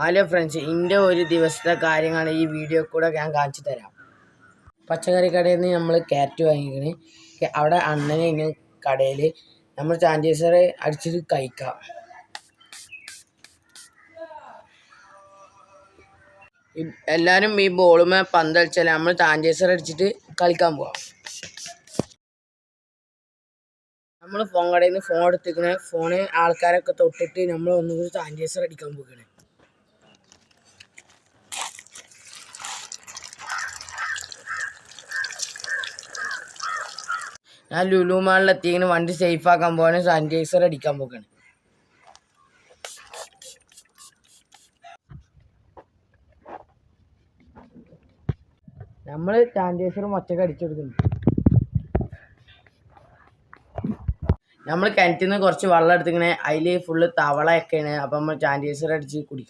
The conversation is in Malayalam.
ഹലോ ഫ്രണ്ട്സ്, എൻ്റെ ഒരു ദിവസത്തെ കാര്യങ്ങളാണ് ഈ വീഡിയോ കൂടെ ഞാൻ കാണിച്ചു തരാം. പച്ചക്കറി കടയിൽ നിന്ന് നമ്മൾ ക്യാരറ്റ് വാങ്ങിക്കണേ. അവിടെ അണ്ണന് ഇങ്ങനെ കടയിൽ നമ്മൾ സാനിറ്റൈസർ അടിച്ചിട്ട് കഴിക്കാം. എല്ലാവരും ഈ ബോളുമേ പന്തളിച്ചാൽ നമ്മൾ സാനിറ്റൈസർ അടിച്ചിട്ട് കളിക്കാൻ പോവാം. നമ്മൾ ഫോൺ കടയിൽ നിന്ന് ഫോൺ എടുത്തിക്കണേ. ഫോണ് ആൾക്കാരൊക്കെ തൊട്ടിട്ട് നമ്മൾ ഒന്നുകൂടി സാനിറ്റൈസർ അടിക്കാൻ പോകണേ. ഞാൻ ലുലു മാളിലെത്തിങ്ങനെ വണ്ടി സേഫ് ആക്കാൻ പോവാണ്, സാനിറ്റൈസർ അടിക്കാൻ പോകാണ്. നമ്മൾ സാനിറ്റൈസർ ഒറ്റക്ക് അടിച്ചു കൊടുക്കുന്നു. നമ്മൾ കിണറ്റിൽ നിന്ന് കുറച്ച് വെള്ളം എടുത്തിങ്ങനെ അതിൽ ഫുള്ള് തവളയൊക്കെയാണ്. അപ്പം നമ്മൾ സാനിറ്റൈസർ അടിച്ച് കുടിക്കും.